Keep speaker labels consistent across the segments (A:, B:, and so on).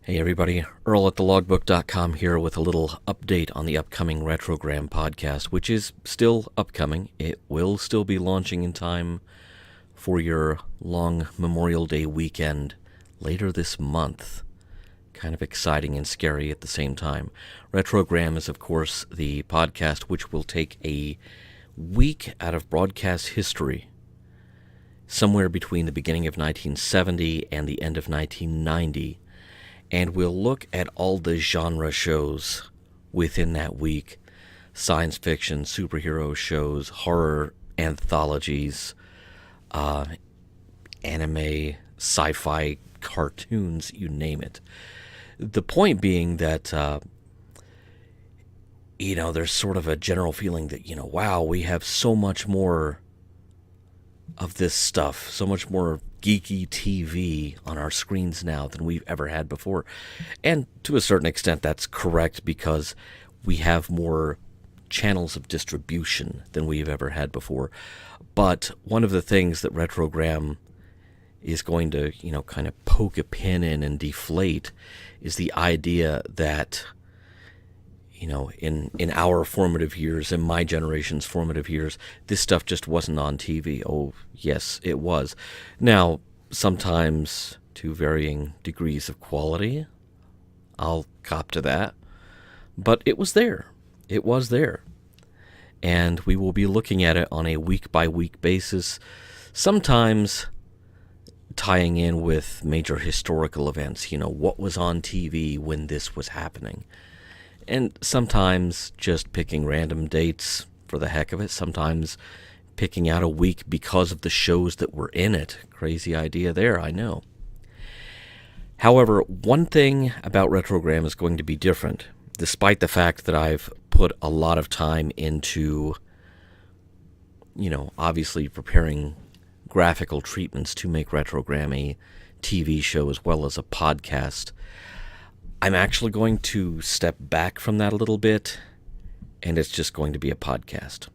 A: Hey everybody, Earl at thelogbook.com here with a little update on the upcoming Retrogram podcast, which is still upcoming. It will still be launching in time for your long Memorial Day weekend later this month. Kind of exciting and scary at the same time. Retrogram is, of course, the podcast which will take a week out of broadcast history, somewhere between the beginning of 1970 and the end of 1990, and we'll look at all the genre shows within that week. Science fiction, superhero shows, horror anthologies, anime, sci-fi cartoons, you name it. The point being that, there's sort of a general feeling that, wow, we have so much more of this stuff, so much more geeky TV on our screens now than we've ever had before. And to a certain extent, that's correct because we have more channels of distribution than we've ever had before. But one of the things that Retrogram is going to, kind of poke a pin in and deflate is the idea that, in our formative years, in my generation's formative years, this stuff just wasn't on TV. Oh, yes, it was. Now, sometimes to varying degrees of quality, I'll cop to that. But it was there. It was there. And we will be looking at it on a week-by-week basis, sometimes tying in with major historical events, what was on TV when this was happening. And sometimes just picking random dates for the heck of it, sometimes picking out a week because of the shows that were in it. Crazy idea there, I know. However, one thing about Retrogram is going to be different, despite the fact that I've put a lot of time into, obviously preparing graphical treatments to make Retrogram a TV show as well as a podcast. I'm actually going to step back from that a little bit, and it's just going to be a podcast.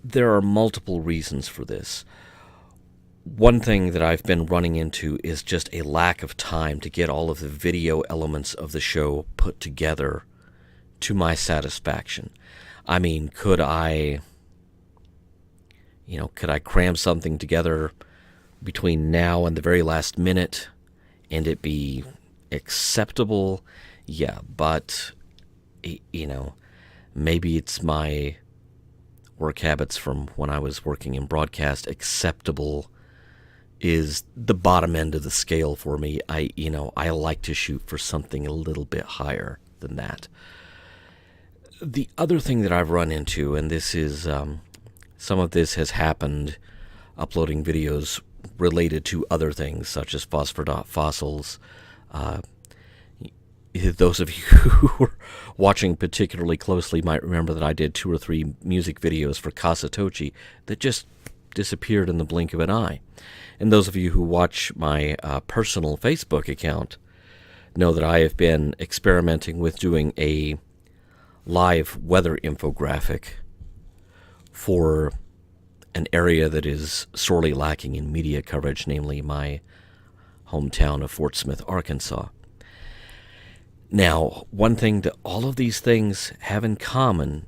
A: There are multiple reasons for this. One thing that I've been running into is just a lack of time to get all of the video elements of the show put together to my satisfaction. I mean, could I cram something together between now and the very last minute and it be acceptable? Yeah, but, maybe it's my work habits from when I was working in broadcast. Acceptable is the bottom end of the scale for me. I like to shoot for something a little bit higher than that. The other thing that I've run into, and this is, some of this has happened uploading videos related to other things, such as phosphor.fossils. Those of you who are watching particularly closely might remember that I did 2 or 3 music videos for Kasatochi that just disappeared in the blink of an eye. And those of you who watch my personal Facebook account know that I have been experimenting with doing a live weather infographic for an area that is sorely lacking in media coverage, namely my hometown of Fort Smith, Arkansas. Now, one thing that all of these things have in common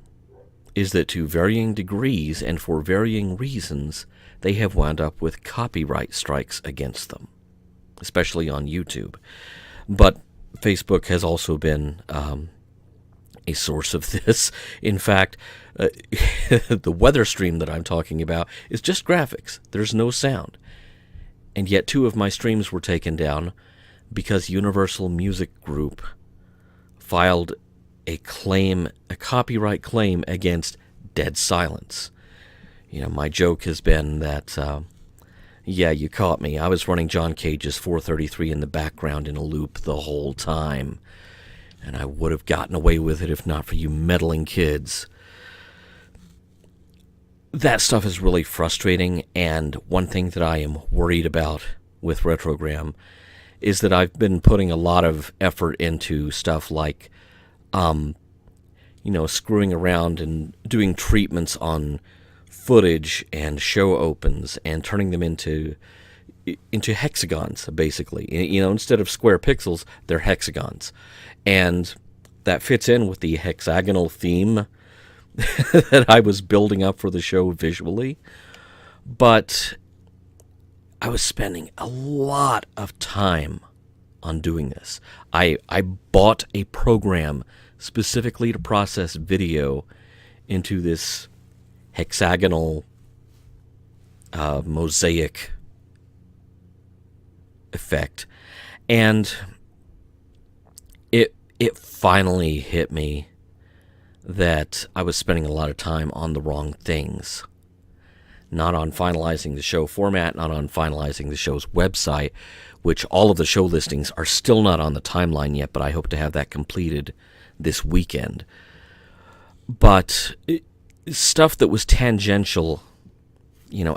A: is that to varying degrees and for varying reasons, they have wound up with copyright strikes against them, especially on YouTube. But Facebook has also been a source of this. In fact, the weather stream that I'm talking about is just graphics. There's no sound. And yet 2 of my streams were taken down because Universal Music Group filed a copyright claim against Dead Silence. My joke has been that, yeah, you caught me. I was running John Cage's 433 in the background in a loop the whole time. And I would have gotten away with it if not for you meddling kids. That stuff is really frustrating, and one thing that I am worried about with Retrogram is that I've been putting a lot of effort into stuff like, screwing around and doing treatments on footage and show opens and turning them into, into hexagons, basically. Instead of square pixels, they're hexagons. And that fits in with the hexagonal theme that I was building up for the show visually. But I was spending a lot of time on doing this. I bought a program specifically to process video into this hexagonal mosaic effect, and it finally hit me that I was spending a lot of time on the wrong things. Not on finalizing the show format, not on finalizing the show's website, which all of the show listings are still not on the timeline yet, but I hope to have that completed this weekend. But stuff that was tangential,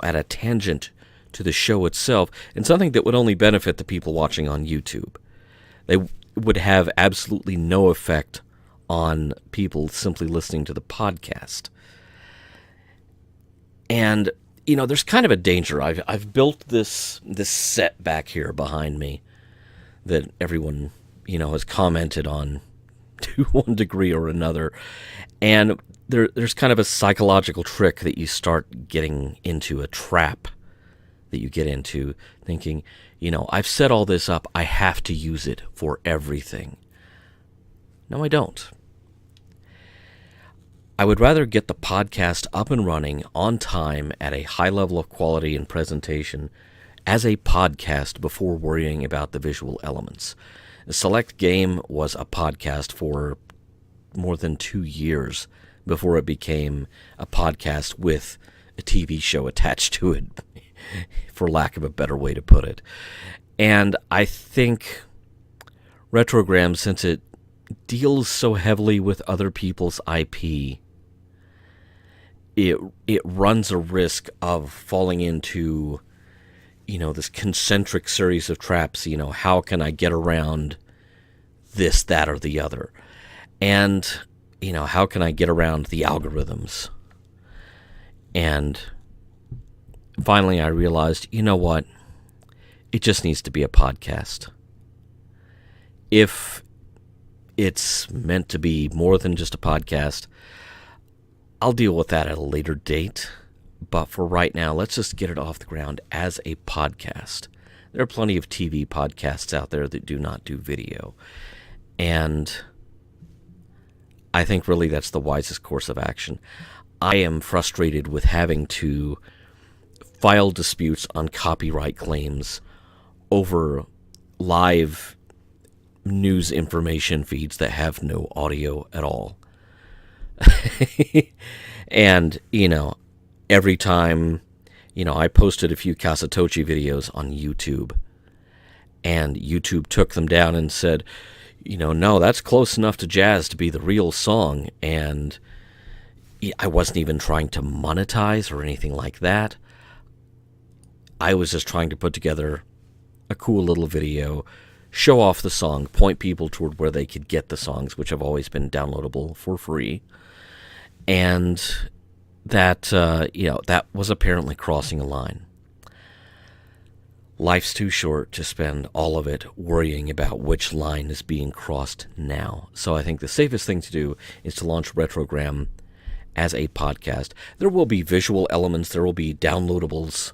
A: at a tangent to the show itself, and something that would only benefit the people watching on YouTube. They would have absolutely no effect on people simply listening to the podcast. And, there's kind of a danger. I've built this set back here behind me that everyone, has commented on to one degree or another. And there's kind of a psychological trick that you start getting into, a trap that you get into, thinking, I've set all this up, I have to use it for everything. No, I don't. I would rather get the podcast up and running on time at a high level of quality and presentation as a podcast before worrying about the visual elements. Select Game was a podcast for more than 2 years before it became a podcast with a TV show attached to it, for lack of a better way to put it. And I think Retrogram, since it deals so heavily with other people's IP, it runs a risk of falling into, this concentric series of traps. How can I get around this, that, or the other? And, how can I get around the algorithms? And finally I realized, what? It just needs to be a podcast. If it's meant to be more than just a podcast, I'll deal with that at a later date. But for right now, let's just get it off the ground as a podcast. There are plenty of TV podcasts out there that do not do video. And I think really that's the wisest course of action. I am frustrated with having to file disputes on copyright claims over live news information feeds that have no audio at all. And, every time, I posted a few Kasatochi videos on YouTube, and YouTube took them down and said, no, that's close enough to jazz to be the real song. And I wasn't even trying to monetize or anything like that. I was just trying to put together a cool little video, show off the song, point people toward where they could get the songs, which have always been downloadable for free. And that, that was apparently crossing a line. Life's too short to spend all of it worrying about which line is being crossed now. So I think the safest thing to do is to launch Retrogram as a podcast. There will be visual elements, there will be downloadables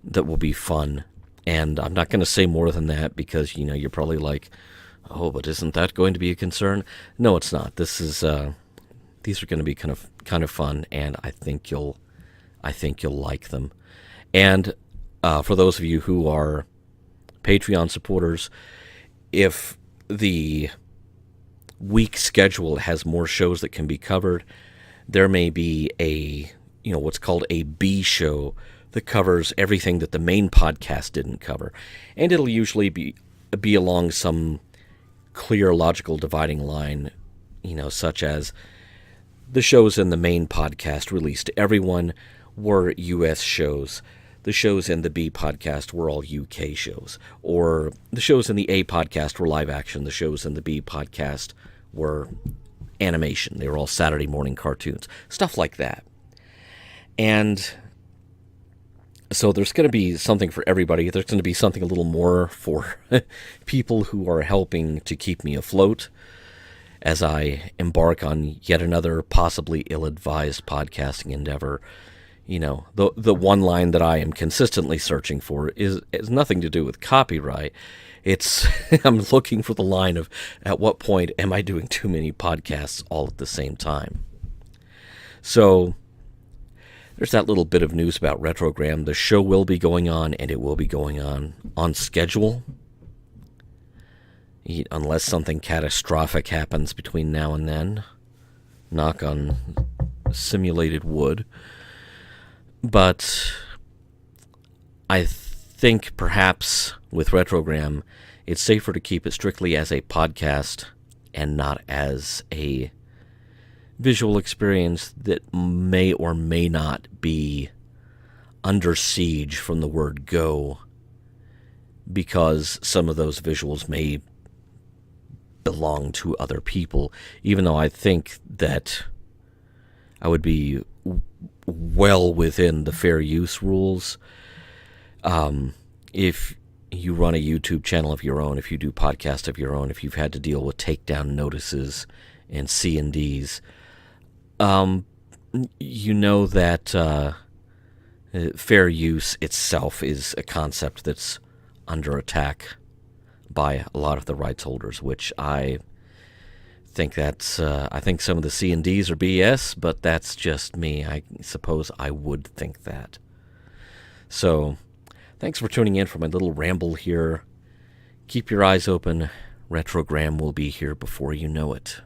A: that will be fun. And I'm not going to say more than that because, you're probably like, oh, but isn't that going to be a concern? No, it's not. This is, these are going to be kind of fun, and I think you'll like them. And for those of you who are Patreon supporters, if the week schedule has more shows that can be covered, there may be a, what's called a B show that covers everything that the main podcast didn't cover. And it'll usually be along some clear logical dividing line, such as the shows in the main podcast released to everyone were US shows. The shows in the B podcast were all UK shows. Or the shows in the A podcast were live action. The shows in the B podcast were animation. They were all Saturday morning cartoons. Stuff like that. And So there's going to be something for everybody. There's going to be something a little more for people who are helping to keep me afloat as I embark on yet another possibly ill-advised podcasting endeavor. You know, the one line that I am consistently searching for is nothing to do with copyright. It's I'm looking for the line of at what point am I doing too many podcasts all at the same time. So there's that little bit of news about Retrogram. The show will be going on, and it will be going on schedule. Unless something catastrophic happens between now and then. Knock on simulated wood. But I think perhaps with Retrogram, it's safer to keep it strictly as a podcast and not as a visual experience that may or may not be under siege from the word go, because some of those visuals may belong to other people, even though I think that I would be well within the fair use rules. If you run a YouTube channel of your own, if you do podcast of your own, if you've had to deal with takedown notices and C&Ds, you know that fair use itself is a concept that's under attack by a lot of the rights holders, which I think I think some of the C&Ds are BS, but that's just me. I suppose I would think that. So, thanks for tuning in for my little ramble here. Keep your eyes open. Retrogram will be here before you know it.